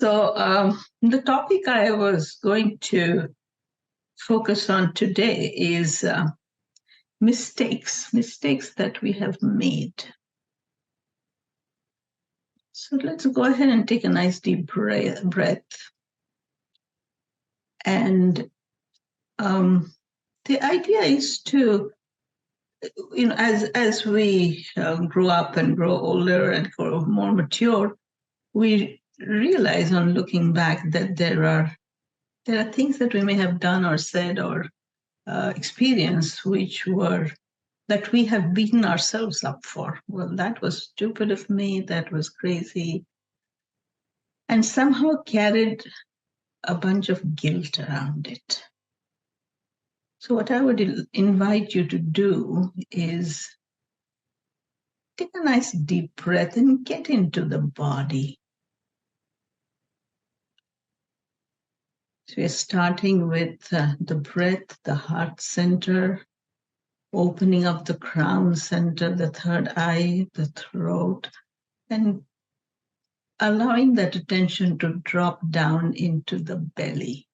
The topic I was going to focus on today is mistakes that we have made. So let's go ahead and take a nice deep breath. And the idea is to, as we grow up and grow older and grow more mature, we realize on looking back that there are things that we may have done or said or experienced that we have beaten ourselves up for. Well, that was stupid of me, that was crazy, and somehow carried a bunch of guilt around it. So what I would invite you to do is take a nice deep breath and get into the body. So we're starting with the breath, the heart center, opening up the crown center, the third eye, the throat, and allowing that attention to drop down into the belly.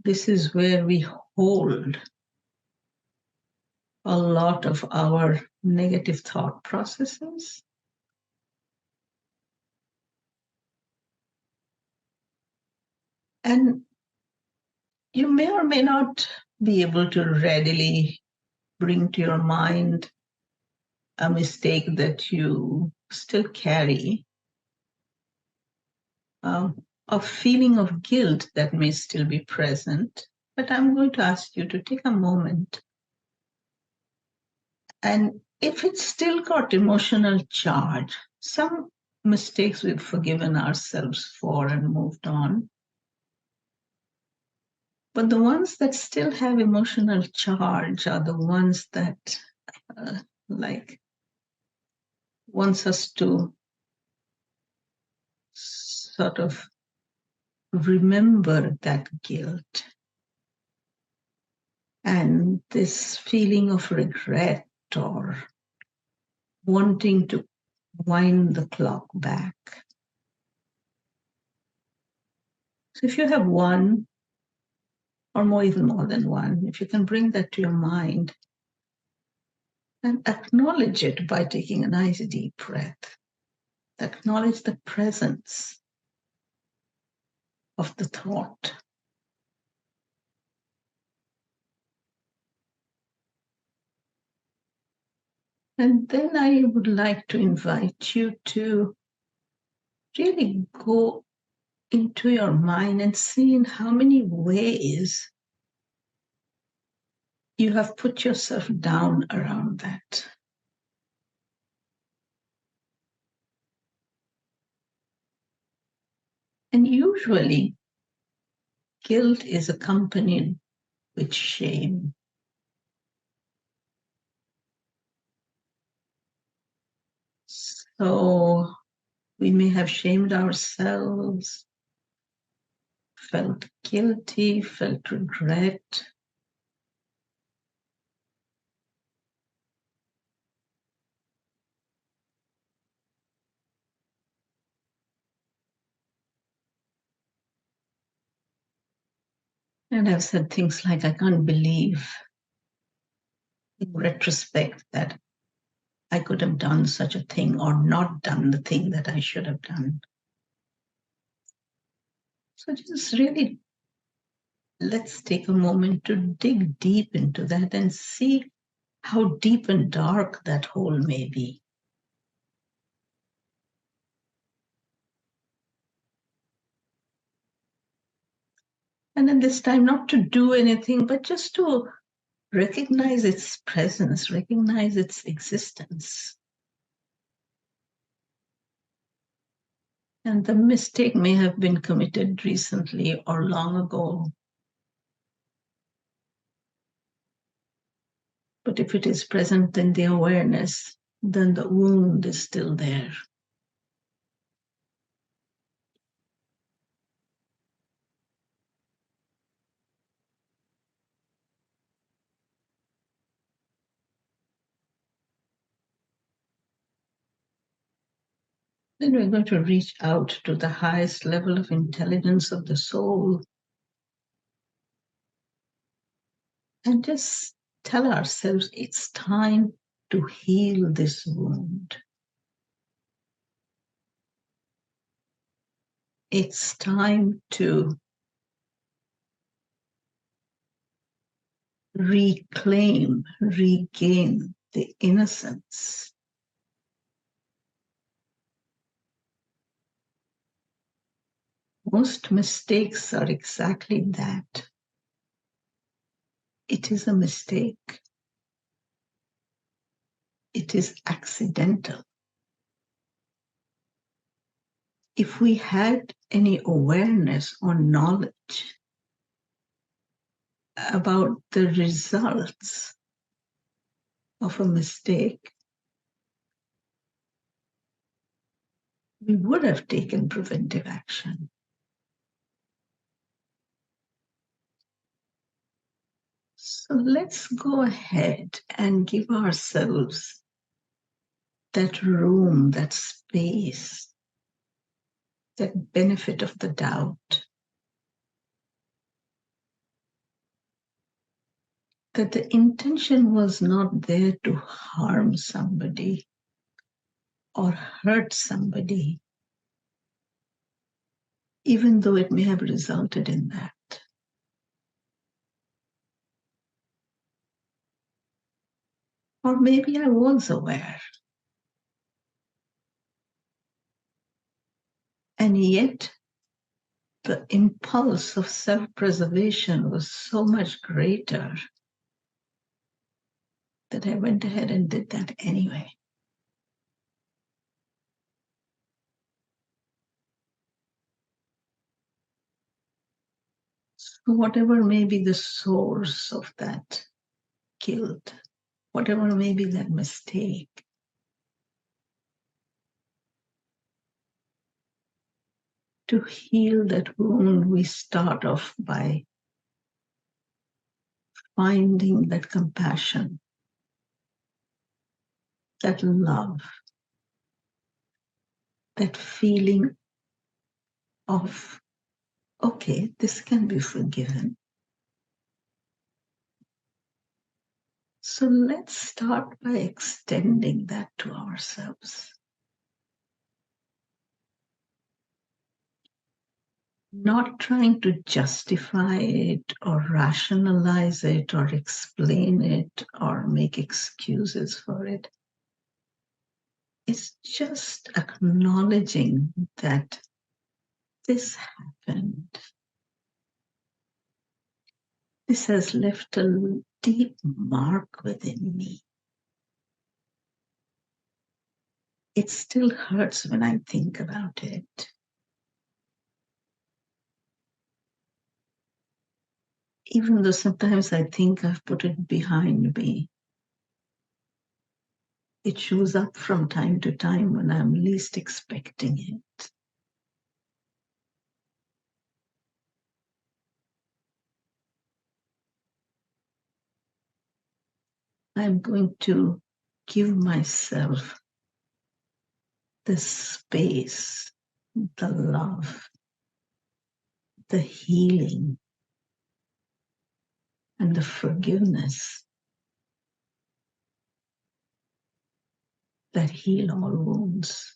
This is where we hold a lot of our negative thought processes. And you may or may not be able to readily bring to your mind a mistake that you still carry, a feeling of guilt that may still be present. But I'm going to ask you to take a moment, and if it's still got emotional charge, some mistakes we've forgiven ourselves for and moved on, but the ones that still have emotional charge are the ones that wants us to sort of remember that guilt and this feeling of regret or wanting to wind the clock back. So if you have one or more, even more than one, if you can bring that to your mind and acknowledge it by taking a nice deep breath, acknowledge the presence of the thought. And then I would like to invite you to really go into your mind and see in how many ways you have put yourself down around that. And usually, guilt is accompanied with shame. So we may have shamed ourselves, felt guilty, felt regret. And I've said things like, I can't believe in retrospect that I could have done such a thing or not done the thing that I should have done. So just really, let's take a moment to dig deep into that and see how deep and dark that hole may be. And then this time, not to do anything, but just to recognize its presence, recognize its existence. And the mistake may have been committed recently or long ago. But if it is present in the awareness, then the wound is still there. Then we're going to reach out to the highest level of intelligence of the soul and just tell ourselves it's time to heal this wound. It's time to reclaim, regain the innocence. Most mistakes are exactly that. It is a mistake. It is accidental. If we had any awareness or knowledge about the results of a mistake, we would have taken preventive action. So let's go ahead and give ourselves that room, that space, that benefit of the doubt, that the intention was not there to harm somebody or hurt somebody, even though it may have resulted in that. Or maybe I was aware. And yet, the impulse of self-preservation was so much greater that I went ahead and did that anyway. So whatever may be the source of that guilt, whatever may be that mistake, to heal that wound, we start off by finding that compassion, that love, that feeling of, okay, this can be forgiven. So let's start by extending that to ourselves. Not trying to justify it or rationalize it or explain it or make excuses for it. It's just acknowledging that this happened. This has left a deep mark within me. It still hurts when I think about it. Even though sometimes I think I've put it behind me, it shows up from time to time when I'm least expecting it. I'm going to give myself the space, the love, the healing, and the forgiveness that heal all wounds.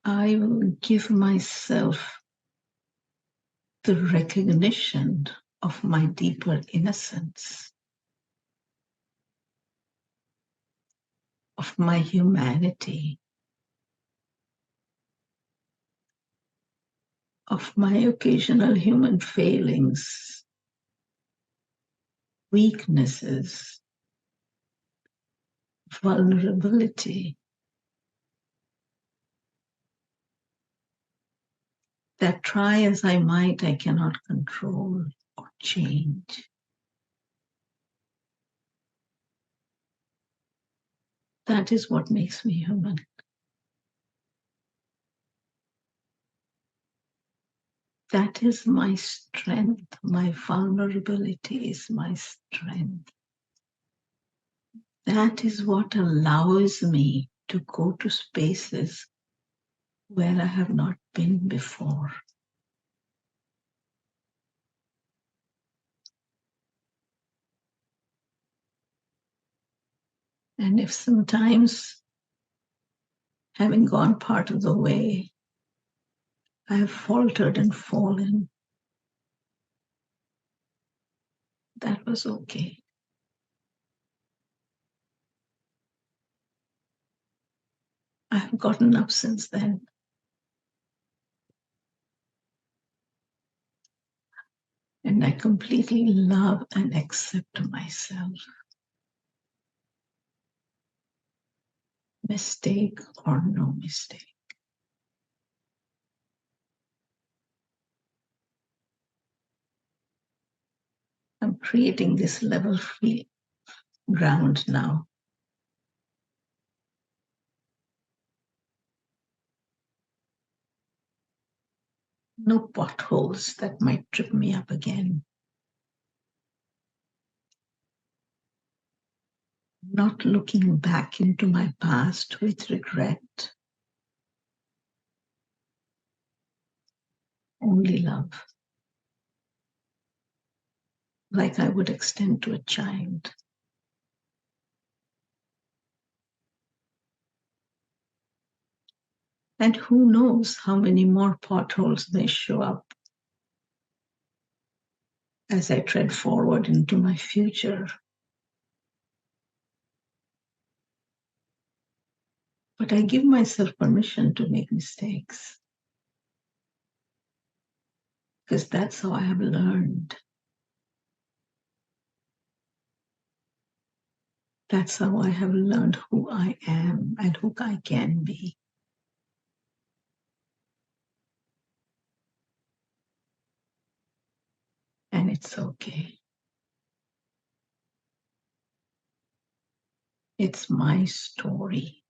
I will give myself the recognition of my deeper innocence, of my humanity, of my occasional human failings, weaknesses, vulnerability, that try as I might, I cannot control or change. That is what makes me human. That is my strength. My vulnerability is my strength. That is what allows me to go to spaces where I have not been before. And if sometimes, having gone part of the way, I have faltered and fallen, that was okay. I have gotten up since then. And I completely love and accept myself. Mistake or no mistake. I'm creating this level free ground now. No potholes that might trip me up again. Not looking back into my past with regret. Only love. Like I would extend to a child. And who knows how many more potholes may show up as I tread forward into my future. But I give myself permission to make mistakes. Because that's how I have learned. That's how I have learned who I am and who I can be. And it's okay. It's my story.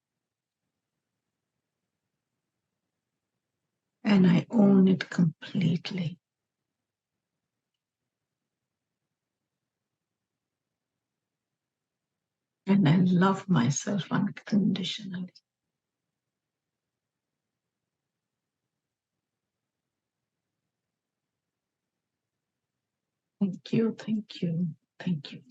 And I own it completely. And I love myself unconditionally. Thank you, thank you, thank you.